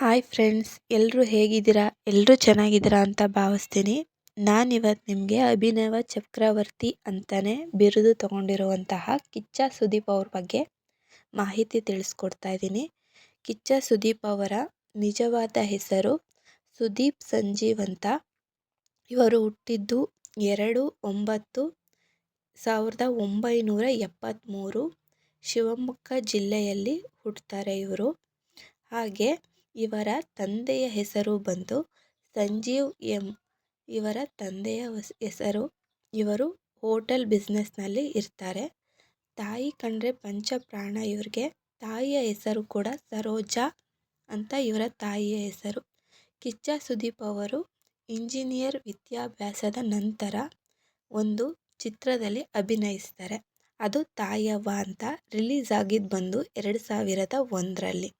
Hi friends, ಎಲ್ಲರೂ ಹೇಗಿದ್ದೀರಾ? ಎಲ್ಲರೂ ಚೆನ್ನಾಗಿದ್ದೀರಾ ಅಂತ ಭಾವಿಸ್ತೀನಿ. ನಾನಿವತ್ತು ನಿಮಗೆ ಅಭಿನವ ಚಕ್ರವರ್ತಿ ಅಂತಲೇ ಬಿರುದು ತಗೊಂಡಿರುವಂತಹ ಕಿಚ್ಚ ಸುದೀಪ್ ಅವ್ರ ಬಗ್ಗೆ ಮಾಹಿತಿ ತಿಳಿಸ್ಕೊಡ್ತಾ ಇದ್ದೀನಿ. ಕಿಚ್ಚ ಸುದೀಪ್ ಅವರ ನಿಜವಾದ ಹೆಸರು ಸುದೀಪ್ ಸಂಜೀವ್ ಅಂತ. ಇವರು ಹುಟ್ಟಿದ್ದು 2/9/1973 ಶಿವಮೊಗ್ಗ ಜಿಲ್ಲೆಯಲ್ಲಿ ಹುಟ್ಟುತ್ತಾರೆ ಇವರು. ಹಾಗೆ ಇವರ ತಂದೆಯ ಹೆಸರು ಬಂದು ಸಂಜೀವ್ ಎಂ. ಇವರ ತಂದೆಯ ಹೆಸರು, ಇವರು ಹೋಟೆಲ್ ಬಿಸ್ನೆಸ್ನಲ್ಲಿ ಇರ್ತಾರೆ. ತಾಯಿ ಕಂಡ್ರೆ ಪಂಚಪ್ರಾಣ ಇವ್ರಿಗೆ. ತಾಯಿಯ ಹೆಸರು ಕೂಡ ಸರೋಜಾ ಅಂತ ಇವರ ತಾಯಿಯ ಹೆಸರು. ಕಿಚ್ಚ ಸುದೀಪ್ ಅವರು ಇಂಜಿನಿಯರ್ ವಿದ್ಯಾಭ್ಯಾಸದ ನಂತರ ಒಂದು ಚಿತ್ರದಲ್ಲಿ ಅಭಿನಯಿಸ್ತಾರೆ. ಅದು ತಾಯವ್ವ ಅಂತ. ರಿಲೀಸ್ ಆಗಿದ್ದು ಬಂದು 2001ರಲ್ಲಿ.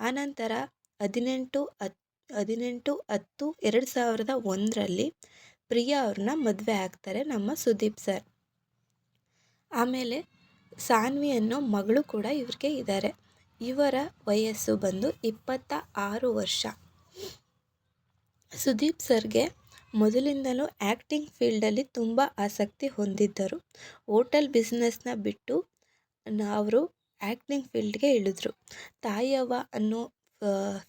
ಆನಂತರ 18/10/2001ರಲ್ಲಿ ಪ್ರಿಯಾ ಅವ್ರನ್ನ ಮದುವೆ ಆಗ್ತಾರೆ ನಮ್ಮ ಸುದೀಪ್ ಸರ್. ಆಮೇಲೆ ಸಾನ್ವಿ ಅನ್ನೋ ಮಗಳು ಕೂಡ ಇವ್ರಿಗೆ ಇದ್ದಾರೆ. ಇವರ ವಯಸ್ಸು ಬಂದು 26 ವರ್ಷ. ಸುದೀಪ್ ಸರ್ಗೆ ಮೊದಲಿಂದಲೂ ಆ್ಯಕ್ಟಿಂಗ್ ಫೀಲ್ಡಲ್ಲಿ ತುಂಬ ಆಸಕ್ತಿ ಹೊಂದಿದ್ದರು. ಹೋಟೆಲ್ ಬಿಸ್ನೆಸ್ನ ಬಿಟ್ಟು ಅವರು ಆ್ಯಕ್ಟಿಂಗ್ ಫೀಲ್ಡ್ಗೆ ಇಳಿದ್ರು. ತಾಯವ್ವ ಅನ್ನೋ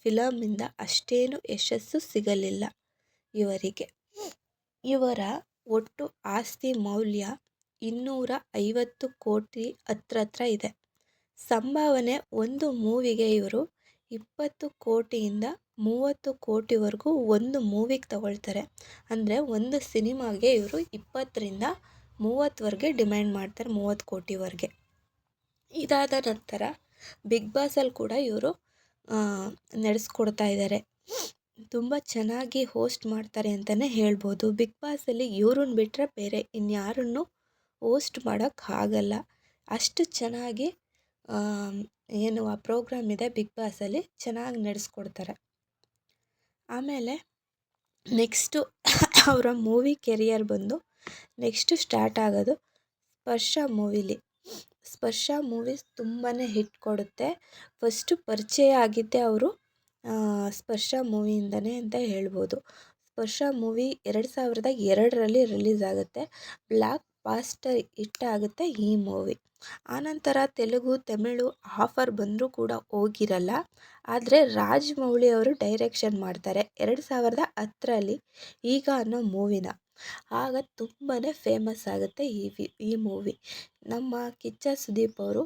ಫಿಲಮಿಂದ ಅಷ್ಟೇನು ಯಶಸ್ಸು ಸಿಗಲಿಲ್ಲ ಇವರಿಗೆ. ಇವರ ಒಟ್ಟು ಆಸ್ತಿ ಮೌಲ್ಯ 250 ಕೋಟಿ ಹತ್ರ ಇದೆ. ಸಂಭಾವನೆ ಒಂದು ಮೂವಿಗೆ ಇವರು 20 ಕೋಟಿಯಿಂದ 30 ಕೋಟಿವರೆಗೂ ಒಂದು ಮೂವಿಗೆ ತಗೊಳ್ತಾರೆ. ಅಂದರೆ ಒಂದು ಸಿನಿಮಾಗೆ ಇವರು 20ರಿಂದ 30ವರೆಗೆ ಡಿಮ್ಯಾಂಡ್ ಮಾಡ್ತಾರೆ, 30 ಕೋಟಿವರೆಗೆ. ಇದಾದ ನಂತರ ಬಿಗ್ ಬಾಸಲ್ಲಿ ಕೂಡ ಇವರು ನಡೆಸ್ಕೊಡ್ತಾ ಇದ್ದಾರೆ. ತುಂಬ ಚೆನ್ನಾಗಿ ಹೋಸ್ಟ್ ಮಾಡ್ತಾರೆ ಅಂತಲೇ ಹೇಳ್ಬೋದು. ಬಿಗ್ ಬಾಸಲ್ಲಿ ಇವ್ರನ್ನ ಬಿಟ್ಟರೆ ಬೇರೆ ಇನ್ಯಾರನ್ನು ಹೋಸ್ಟ್ ಮಾಡೋಕ್ಕಾಗಲ್ಲ. ಅಷ್ಟು ಚೆನ್ನಾಗಿ ಏನು ಆ ಪ್ರೋಗ್ರಾಮ್ ಇದೆ ಬಿಗ್ ಬಾಸಲ್ಲಿ, ಚೆನ್ನಾಗಿ ನಡೆಸ್ಕೊಡ್ತಾರೆ. ಆಮೇಲೆ ನೆಕ್ಸ್ಟು ಅವರ ಮೂವಿ ಕೆರಿಯರ್ ಬಂದು ನೆಕ್ಸ್ಟು ಸ್ಟಾರ್ಟ್ ಆಗೋದು ಸ್ಪರ್ಶ ಮೂವಿಲಿ. ಸ್ಪರ್ಶ ಮೂವಿ ತುಂಬಾ ಹಿಟ್ ಕೊಡುತ್ತೆ. ಫಸ್ಟು ಪರಿಚಯ ಆಗಿದ್ದೇ ಅವರು ಸ್ಪರ್ಶ ಮೂವಿಯಿಂದನೇ ಅಂತ ಹೇಳ್ಬೋದು. ಸ್ಪರ್ಶ ಮೂವಿ 2002ರಲ್ಲಿ ರಿಲೀಸ್ ಆಗುತ್ತೆ. ಬ್ಲಾಕ್ ಬಾಸ್ಟರ್ ಹಿಟ್ ಆಗುತ್ತೆ ಈ ಮೂವಿ. ಆನಂತರ ತೆಲುಗು, ತಮಿಳು ಆಫರ್ ಬಂದರೂ ಕೂಡ ಹೋಗಿರಲ್ಲ. ಆದರೆ ರಾಜಮೌಳಿ ಅವರು ಡೈರೆಕ್ಷನ್ ಮಾಡ್ತಾರೆ 2010ರಲ್ಲಿ ಈಗ ಅನ್ನೋ ಮೂವಿನ. ಆಗ ತುಂಬಾ ಫೇಮಸ್ ಆಗುತ್ತೆ ಈ ಮೂವಿ. ನಮ್ಮ ಕಿಚ್ಚ ಸುದೀಪ್ ಅವರು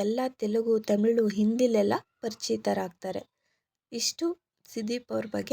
ಎಲ್ಲ ತೆಲುಗು, ತಮಿಳು, ಹಿಂದಿಲೆಲ್ಲ ಪರಿಚಿತರಾಗ್ತಾರೆ. ಇಷ್ಟು ಸುದೀಪ್ ಅವ್ರ ಬಗ್ಗೆ.